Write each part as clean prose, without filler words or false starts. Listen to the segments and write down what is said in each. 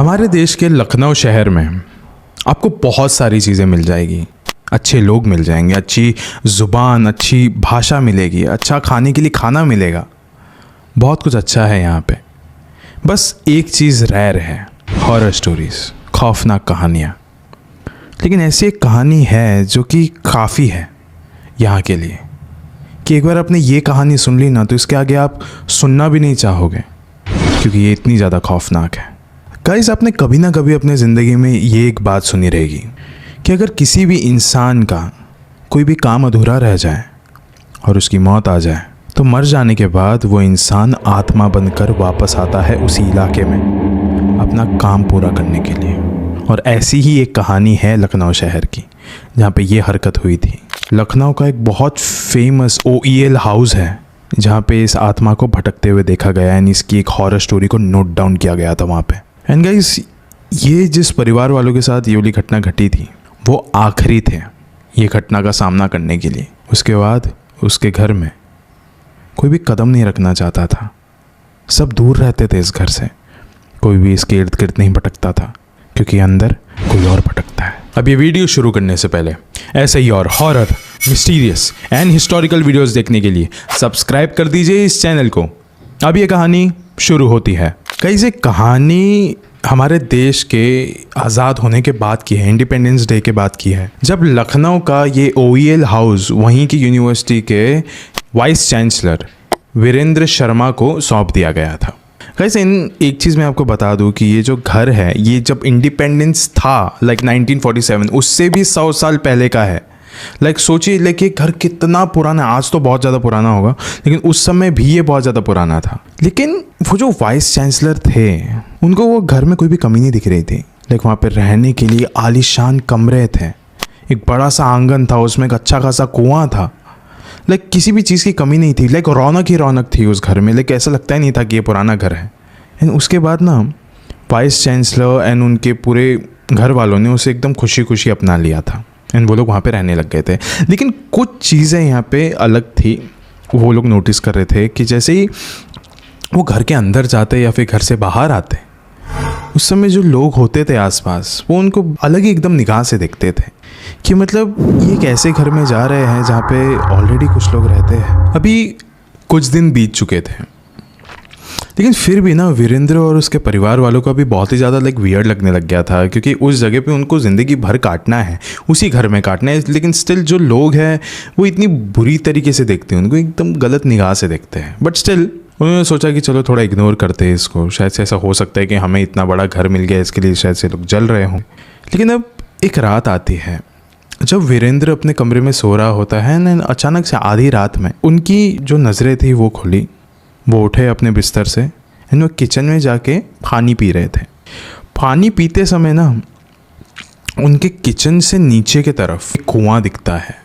हमारे देश के लखनऊ शहर में आपको बहुत सारी चीज़ें मिल जाएगी। अच्छे लोग मिल जाएंगे, अच्छी ज़ुबान, अच्छी भाषा मिलेगी, अच्छा खाने के लिए खाना मिलेगा, बहुत कुछ अच्छा है यहाँ पे। बस एक चीज़ रेयर है, हॉरर स्टोरीज़, खौफनाक कहानियाँ। लेकिन ऐसी एक कहानी है जो कि काफ़ी है यहाँ के लिए कि एक बार आपने ये कहानी सुन ली ना तो इसके आगे आप सुनना भी नहीं चाहोगे, क्योंकि ये इतनी ज़्यादा खौफनाक है। गाइस, आपने कभी ना कभी अपने ज़िंदगी में ये एक बात सुनी रहेगी कि अगर किसी भी इंसान का कोई भी काम अधूरा रह जाए और उसकी मौत आ जाए तो मर जाने के बाद वो इंसान आत्मा बनकर वापस आता है उसी इलाके में अपना काम पूरा करने के लिए। और ऐसी ही एक कहानी है लखनऊ शहर की, जहाँ पे ये हरकत हुई थी। लखनऊ का एक बहुत फेमस OEL हाउस है जहाँ पे इस आत्मा को भटकते हुए देखा गया है। इसकी एक हॉरर स्टोरी को नोट डाउन किया गया था वहाँ पे। एंड गाइस, ये जिस परिवार वालों के साथ ये वाली घटना घटी थी वो आखिरी थे ये घटना का सामना करने के लिए। उसके बाद उसके घर में कोई भी कदम नहीं रखना चाहता था, सब दूर रहते थे इस घर से। कोई भी इसके इर्द गिर्द नहीं भटकता था, क्योंकि अंदर कोई और भटकता है। अब ये वीडियो शुरू करने से पहले ऐसे ही और horror, mysterious and historical videos देखने के लिए सब्सक्राइब कर दीजिए इस चैनल को। अब ये कहानी शुरू होती है। कई से कहानी हमारे देश के आज़ाद होने के बाद की है, इंडिपेंडेंस डे के बाद की है, जब लखनऊ का ये OEL हाउस वहीं की यूनिवर्सिटी के वाइस चांसलर वीरेंद्र शर्मा को सौंप दिया गया था। कैसे एक चीज़ मैं आपको बता दूं कि ये जो घर है ये जब इंडिपेंडेंस था 1947, उससे भी 100 साल पहले का है। सोचिए ये घर कितना पुराना है। आज तो बहुत ज़्यादा पुराना होगा, लेकिन उस समय भी ये बहुत ज़्यादा पुराना था। लेकिन वो जो वाइस चांसलर थे उनको वो घर में कोई भी कमी नहीं दिख रही थी। वहाँ पे रहने के लिए आलीशान कमरे थे, एक बड़ा सा आंगन था, उसमें एक अच्छा खासा कुआं था। किसी भी चीज़ की कमी नहीं थी। रौनक ही रौनक थी उस घर में। ऐसा लगता ही नहीं था कि ये पुराना घर है। एंड उसके बाद ना वाइस चांसलर एंड उनके पूरे घर वालों ने उसे एकदम खुशी खुशी अपना लिया था एंड वो लोग वहाँ पे रहने लग गए थे। लेकिन कुछ चीज़ें यहाँ पे अलग थी। वो लोग नोटिस कर रहे थे कि जैसे ही वो घर के अंदर जाते या फिर घर से बाहर आते, उस समय जो लोग होते थे आसपास वो उनको अलग ही एकदम निगाह से देखते थे कि ये एक ऐसे घर में जा रहे हैं जहाँ पे ऑलरेडी कुछ लोग रहते हैं। अभी कुछ दिन बीत चुके थे, लेकिन फिर भी ना वीरेंद्र और उसके परिवार वालों को अभी बहुत ही ज़्यादा वियर्ड लगने लग गया था, क्योंकि उस जगह पे उनको ज़िंदगी भर काटना है, उसी घर में काटना है। लेकिन स्टिल जो लोग हैं वो इतनी बुरी तरीके से देखते हैं, उनको एकदम गलत निगाह से देखते हैं। बट स्टिल उन्होंने सोचा कि चलो थोड़ा इग्नोर करते हैं इसको, शायद से ऐसा हो सकता है कि हमें इतना बड़ा घर मिल गया, इसके लिए शायद से लोग जल रहे हों। लेकिन अब एक रात आती है जब वीरेंद्र अपने कमरे में सो रहा होता है ना, अचानक से आधी रात में उनकी जो नज़रें थी वो खुली। वो उठे अपने बिस्तर से एंड वो किचन में जाके पानी पी रहे थे। पानी पीते समय ना उनके किचन से नीचे की तरफ एक कुआं दिखता है।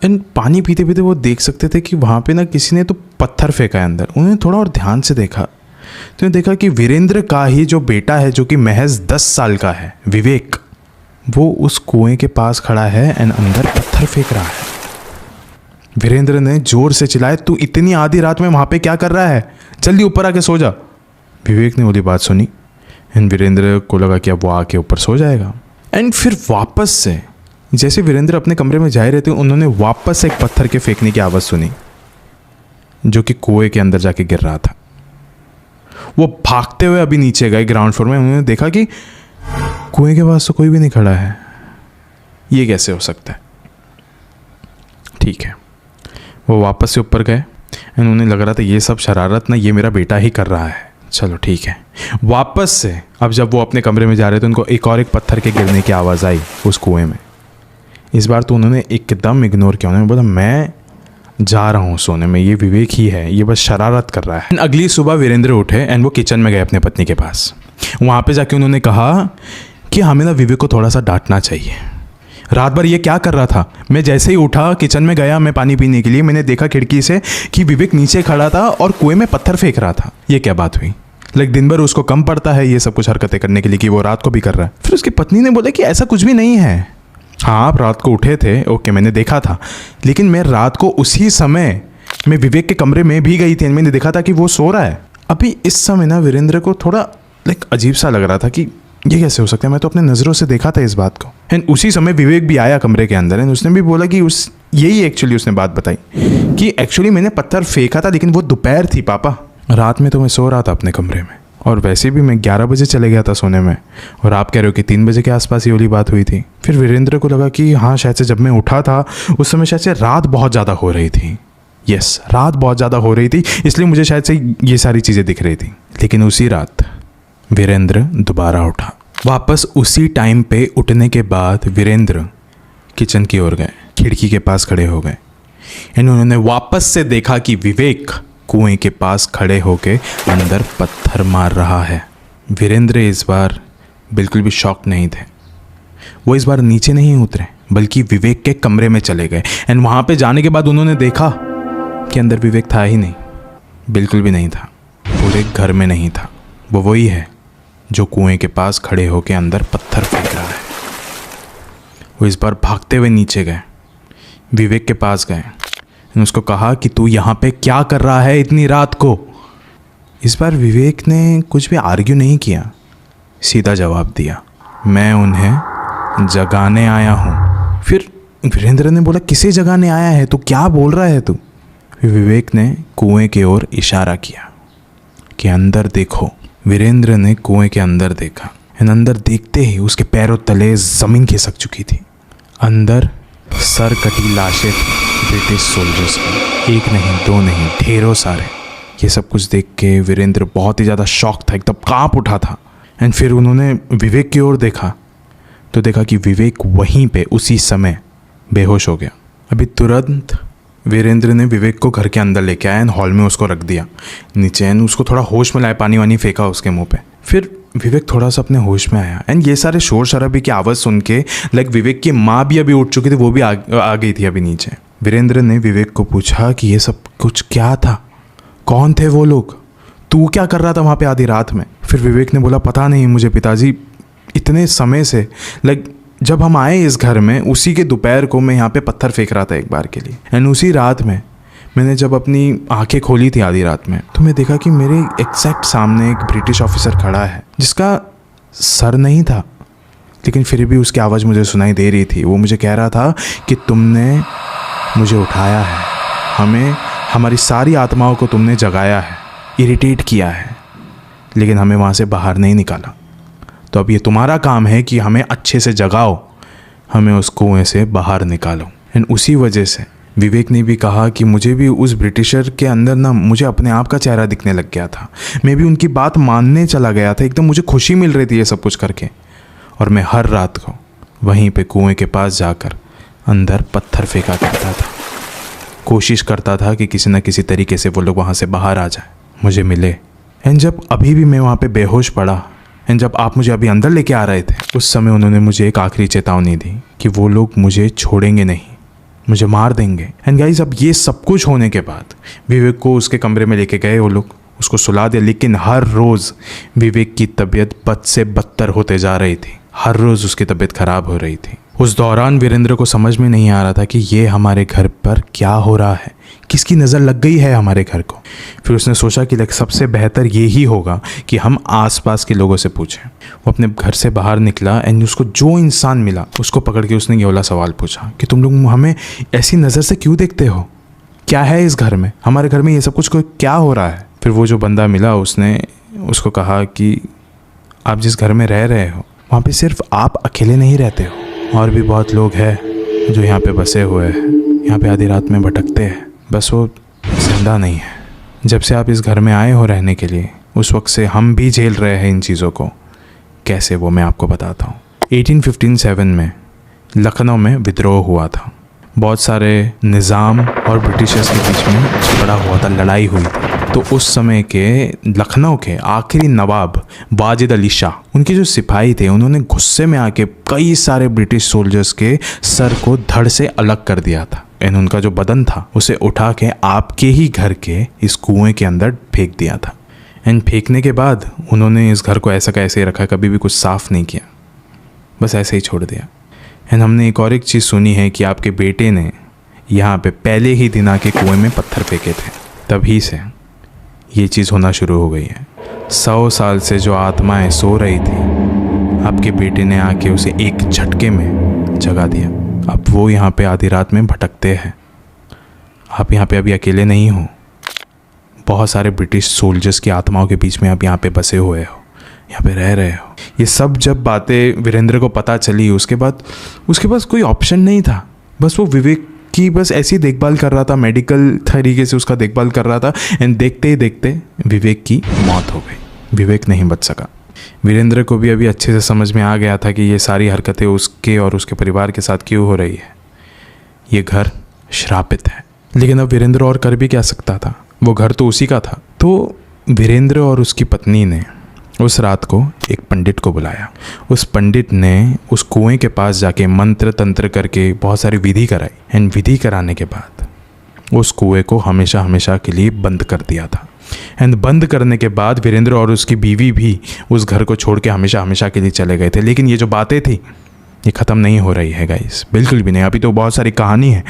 एंड पानी पीते पीते वो देख सकते थे कि वहाँ पे ना किसी ने तो पत्थर फेंका है अंदर। उन्होंने थोड़ा और ध्यान से देखा तो देखा कि वीरेंद्र का ही जो बेटा है, जो कि महज 10 साल का है, विवेक, वो उस कुएं के पास खड़ा है एंड अंदर पत्थर फेंक रहा है। वीरेंद्र ने जोर से चिल्लाया, तू इतनी आधी रात में वहाँ पे क्या कर रहा है? जल्दी ऊपर आके सो जा। विवेक ने बोली बात सुनी एंड वीरेंद्र को लगा कि अब वो आके ऊपर सो जाएगा। एंड फिर वापस से जैसे वीरेंद्र अपने कमरे में जा रहे थे, उन्होंने वापस से एक पत्थर के फेंकने की आवाज़ सुनी जो कि कुएं के अंदर जाके गिर रहा था। वो भागते हुए अभी नीचे गए ग्राउंड फ्लोर में। उन्होंने देखा कि कुएं के पास तो कोई भी नहीं खड़ा है। ये कैसे हो सकता है? ठीक है, वो वापस से ऊपर गए एंड उन्हें लग रहा था ये सब शरारत ना ये मेरा बेटा ही कर रहा है। चलो ठीक है। वापस से अब जब वो अपने कमरे में जा रहे थे, उनको एक पत्थर के गिरने की आवाज़ आई उस कुएं में। इस बार तो उन्होंने एकदम इग्नोर किया। उन्होंने बोला मैं जा रहा हूँ सोने में, ये विवेक ही है, ये बस शरारत कर रहा है। अगली सुबह वीरेंद्र उठे एंड वो किचन में गए अपने पत्नी के पास। वहाँ पे जाके उन्होंने कहा कि हमें ना विवेक को थोड़ा सा डांटना चाहिए। रात भर ये क्या कर रहा था? मैं जैसे ही उठा किचन में गया मैं पानी पीने के लिए, मैंने देखा खिड़की से कि विवेक नीचे खड़ा था और कुएं में पत्थर फेंक रहा था। ये क्या बात हुई? दिन भर उसको कम पड़ता है ये सब कुछ हरकतें करने के लिए कि वो रात को भी कर रहा है। फिर उसकी पत्नी ने बोला कि ऐसा कुछ भी नहीं है। हाँ, आप रात को उठे थे, ओके, मैंने देखा था, लेकिन मैं रात को उसी समय मैं विवेक के कमरे में भी गई थी, मैंने देखा था कि वो सो रहा है। अभी इस समय ना वीरेंद्र को थोड़ा अजीब सा लग रहा था कि ये कैसे हो सकता है, मैं तो अपने नज़रों से देखा था इस बात को। एंड उसी समय विवेक भी आया कमरे के अंदर एंड उसने भी बोला कि यही एक्चुअली उसने बात बताई कि एक्चुअली मैंने पत्थर फेंका था लेकिन वो दोपहर थी पापा, रात में तो मैं सो रहा था अपने कमरे में, और वैसे भी मैं 11 बजे चले गया था सोने में, और आप कह रहे हो कि 3 बजे के आसपास ये वाली बात हुई थी। फिर वीरेंद्र को लगा कि हाँ शायद से जब मैं उठा था उस समय शायद से रात बहुत ज़्यादा हो रही थी। यस, रात बहुत ज़्यादा हो रही थी, इसलिए मुझे शायद से ये सारी चीज़ें दिख रही थी। लेकिन उसी रात वीरेंद्र दोबारा उठा। वापस उसी टाइम पे उठने के बाद वीरेंद्र किचन की ओर गए, खिड़की के पास खड़े हो गए एंड उन्होंने वापस से देखा कि विवेक कुएं के पास खड़े होके अंदर पत्थर मार रहा है। वीरेंद्र इस बार बिल्कुल भी शॉक नहीं थे। वो इस बार नीचे नहीं उतरे बल्कि विवेक के कमरे में चले गए एंड वहाँ पे जाने के बाद उन्होंने देखा कि अंदर विवेक था ही नहीं, बिल्कुल भी नहीं था, पूरे घर में नहीं था। वो वही है जो कुएं के पास खड़े होके अंदर पत्थर फेंक रहा है। वो इस बार भागते हुए नीचे गए, विवेक के पास गए, उसको कहा कि तू यहाँ पे क्या कर रहा है इतनी रात को। इस बार विवेक ने कुछ भी आर्ग्यू नहीं किया, सीधा जवाब दिया, मैं उन्हें जगाने आया हूँ। फिर वीरेंद्र ने बोला, किसे जगाने आया है तू, क्या बोल रहा है तू। फिर विवेक ने कुएं की ओर इशारा किया कि अंदर देखो। वीरेंद्र ने कुएं के अंदर देखा एंड अंदर देखते ही उसके पैरों तले ज़मीन खिसक चुकी थी। अंदर सर कटी लाशें थी ब्रिटिश सोल्जर्स की, एक नहीं दो नहीं, ढेरों सारे। ये सब कुछ देख के वीरेंद्र बहुत ही ज़्यादा शॉक था, एकदम कांप उठा था। एंड फिर उन्होंने विवेक की ओर देखा तो देखा कि विवेक वहीं पे उसी समय बेहोश हो गया। अभी तुरंत वीरेंद्र ने विवेक को घर के अंदर लेके आया एंड हॉल में उसको रख दिया नीचे एंड उसको थोड़ा होश में लाया, पानी वानी फेंका उसके मुंह पे। फिर विवेक थोड़ा सा अपने होश में आया एंड ये सारे शोर शराबे की आवाज़ सुन के लाइक विवेक की माँ भी अभी उठ चुकी थी, वो भी आ गई थी अभी नीचे। वीरेंद्र ने विवेक को पूछा कि ये सब कुछ क्या था, कौन थे वो लोग, तू क्या कर रहा था वहाँ पे आधी रात में। फिर विवेक ने बोला, पता नहीं मुझे पिताजी, इतने समय से लाइक जब हम आए इस घर में उसी के दोपहर को मैं यहाँ पे पत्थर फेंक रहा था एक बार के लिए एंड उसी रात में मैंने जब अपनी आंखें खोली थी आधी रात में तो मैं देखा कि मेरे एग्जैक्ट सामने एक ब्रिटिश ऑफिसर खड़ा है जिसका सर नहीं था, लेकिन फिर भी उसकी आवाज़ मुझे सुनाई दे रही थी। वो मुझे कह रहा था कि तुमने मुझे उठाया है, हमें हमारी सारी आत्माओं को तुमने जगाया है, इरिटेट किया है, लेकिन हमें वहाँ से बाहर नहीं निकाला। तो अब ये तुम्हारा काम है कि हमें अच्छे से जगाओ, हमें उस कुएं से बाहर निकालो। एंड उसी वजह से विवेक ने भी कहा कि मुझे भी उस ब्रिटिशर के अंदर ना मुझे अपने आप का चेहरा दिखने लग गया था, मैं भी उनकी बात मानने चला गया था, एकदम मुझे खुशी मिल रही थी ये सब कुछ करके। और मैं हर रात को वहीं पे कुएं के पास जाकर अंदर पत्थर फेंका करता था, कोशिश करता था कि किसी न किसी तरीके से वो लोग वहाँ से बाहर आ जाए, मुझे मिले। एंड जब अभी भी मैं वहाँ पे बेहोश पड़ा एंड जब आप मुझे अभी अंदर लेके आ रहे थे उस समय उन्होंने मुझे एक आखिरी चेतावनी दी कि वो लोग मुझे छोड़ेंगे नहीं, मुझे मार देंगे। एंड गाइस अब ये सब कुछ होने के बाद विवेक को उसके कमरे में लेके गए वो लोग, उसको सुला दिया, लेकिन हर रोज़ विवेक की तबीयत बद से बदतर होते जा रही थी, हर रोज़ उसकी तबीयत खराब हो रही थी। उस दौरान वीरेंद्र को समझ में नहीं आ रहा था कि ये हमारे घर पर क्या हो रहा है, किसकी नज़र लग गई है हमारे घर को। फिर उसने सोचा कि सबसे बेहतर ये ही होगा कि हम आसपास के लोगों से पूछें। वो अपने घर से बाहर निकला एंड उसको जो इंसान मिला उसको पकड़ के उसने ये वाला सवाल पूछा कि तुम लोग हमें ऐसी नज़र से क्यों देखते हो, क्या है इस घर में, हमारे घर में ये सब कुछ क्या हो रहा है। फिर वो जो बंदा मिला उसने उसको कहा कि आप जिस घर में रह रहे हो वहाँ पे सिर्फ आप अकेले नहीं रहते हो, और भी बहुत लोग हैं जो यहाँ पे बसे हुए हैं, यहाँ पे आधी रात में भटकते हैं, बस वो जिंदा नहीं है। जब से आप इस घर में आए हो रहने के लिए उस वक्त से हम भी झेल रहे हैं इन चीज़ों को। कैसे, वो मैं आपको बताता हूँ। 1857 में लखनऊ में विद्रोह हुआ था, बहुत सारे निज़ाम और ब्रिटिशर्स के बीच में झगड़ा हुआ था, लड़ाई हुई थी। तो उस समय के लखनऊ के आखिरी नवाब वाजिद अली शाह, उनके जो सिपाही थे उन्होंने गुस्से में आके कई सारे ब्रिटिश सोल्जर्स के सर को धड़ से अलग कर दिया था एंड उनका जो बदन था उसे उठा के आपके ही घर के इस कुएं के अंदर फेंक दिया था। एंड फेंकने के बाद उन्होंने इस घर को ऐसा का ऐसे ही रखा, कभी भी कुछ साफ़ नहीं किया, बस ऐसे ही छोड़ दिया। एंड हमने एक और एक चीज़ सुनी है कि आपके बेटे ने यहाँ पे पहले ही दिन आके कुएं में पत्थर फेंके थे, तभी से ये चीज़ होना शुरू हो गई है। 100 साल से जो आत्माएं सो रही थी आपके बेटे ने आके उसे एक झटके में जगा दिया। अब वो यहाँ पे आधी रात में भटकते हैं। आप यहाँ पे अभी अकेले नहीं हो, बहुत सारे ब्रिटिश सोल्जर्स की आत्माओं के बीच में आप यहाँ पे बसे हुए हो, यहाँ पे रह रहे हो। ये सब जब बातें वीरेंद्र को पता चली, उसके बाद उसके पास कोई ऑप्शन नहीं था। बस वो विवेक की बस ऐसी देखभाल कर रहा था, मेडिकल तरीके से उसका देखभाल कर रहा था। एंड देखते ही देखते विवेक की मौत हो गई। विवेक नहीं बच सका। वीरेंद्र को भी अभी अच्छे से समझ में आ गया था कि ये सारी हरकतें उसके और उसके परिवार के साथ क्यों हो रही है। ये घर श्रापित है। लेकिन अब वीरेंद्र और कर भी क्या सकता था, वो घर तो उसी का था। तो वीरेंद्र और उसकी पत्नी ने उस रात को एक पंडित को बुलाया। उस पंडित ने उस कुएं के पास जाके मंत्र तंत्र करके बहुत सारी विधि कराई। एंड विधि कराने के बाद उस कुएं को हमेशा हमेशा के लिए बंद कर दिया था। एंड बंद करने के बाद वीरेंद्र और उसकी बीवी भी उस घर को छोड़ के हमेशा हमेशा के लिए चले गए थे। लेकिन ये जो बातें थी ये ख़त्म नहीं हो रही है गाइस, बिल्कुल भी नहीं। अभी तो बहुत सारी कहानी है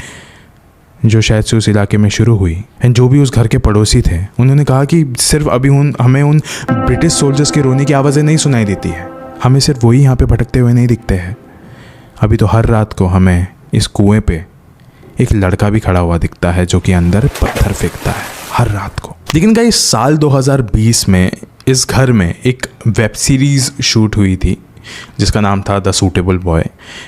जो शायद से उस इलाके में शुरू हुई। एंड जो भी उस घर के पड़ोसी थे उन्होंने कहा कि सिर्फ अभी हमें उन ब्रिटिश सोल्जर्स के रोने की आवाज़ें नहीं सुनाई देती है, हमें सिर्फ वही यहाँ पे भटकते हुए नहीं दिखते हैं। अभी तो हर रात को हमें इस कुएं पे एक लड़का भी खड़ा हुआ दिखता है जो कि अंदर पत्थर फेंकता है हर रात को। लेकिन गाइस साल 2020 में इस घर में एक वेब सीरीज़ शूट हुई थी जिसका नाम था द सूटेबल बॉय।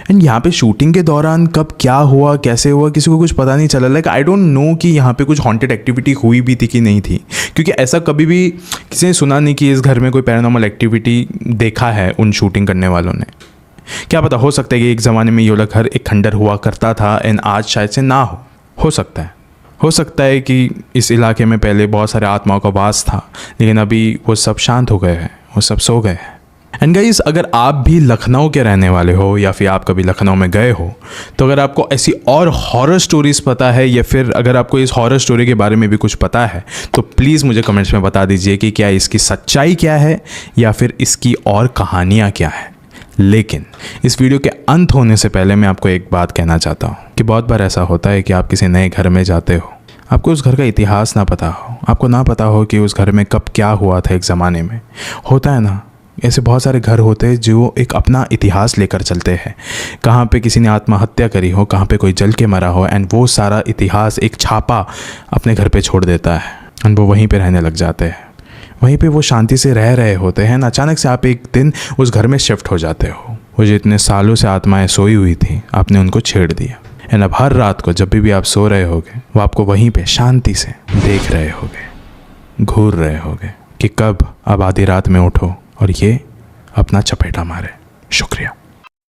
एंड यहाँ पे शूटिंग के दौरान कब क्या हुआ, कैसे हुआ, किसी को कुछ पता नहीं चला। लाइक आई डोंट नो कि यहाँ पे कुछ हॉन्टेड एक्टिविटी हुई भी थी कि नहीं थी, क्योंकि ऐसा कभी भी किसी ने सुना नहीं कि इस घर में कोई पैरानॉर्मल एक्टिविटी देखा है उन शूटिंग करने वालों ने। क्या पता, हो सकता है कि एक ज़माने में ये वाला घर एक खंडर हुआ करता था एंड आज शायद से ना हो सकता है। हो सकता है कि इस इलाके में पहले बहुत सारे आत्माओं का वास था, लेकिन अभी वो सब शांत हो गए हैं, वो सब सो गए हैं। एंड गाइस अगर आप भी लखनऊ के रहने वाले हो या फिर आप कभी लखनऊ में गए हो, तो अगर आपको ऐसी और हॉरर स्टोरीज़ पता है या फिर अगर आपको इस हॉरर स्टोरी के बारे में भी कुछ पता है तो प्लीज़ मुझे कमेंट्स में बता दीजिए कि क्या इसकी सच्चाई क्या है या फिर इसकी और कहानियाँ क्या है। लेकिन इस वीडियो के अंत होने से पहले मैं आपको एक बात कहना चाहता हूँ कि बहुत बार ऐसा होता है कि आप किसी नए घर में जाते हो, आपको उस घर का इतिहास ना पता हो, आपको ना पता हो कि उस घर में कब क्या हुआ था एक ज़माने में। होता है ना, ऐसे बहुत सारे घर होते हैं जो एक अपना इतिहास लेकर चलते हैं। कहाँ पे किसी ने आत्महत्या करी हो, कहाँ पे कोई जल के मरा हो, एंड वो सारा इतिहास एक छापा अपने घर पे छोड़ देता है एंड वो वहीं पे रहने लग जाते हैं। वहीं पे वो शांति से रह रहे होते हैं, अचानक से आप एक दिन उस घर में शिफ्ट हो जाते हो। वो जो इतने सालों से आत्माएं सोई हुई थी, आपने उनको छेड़ दिया। एंड अब हर रात को जब भी आप सो रहे होगे, वो आपको वहीं पे शांति से देख रहे होगे, घूर रहे होगे कि कब अब आधी रात में उठो और ये अपना चपेटा मारे। शुक्रिया।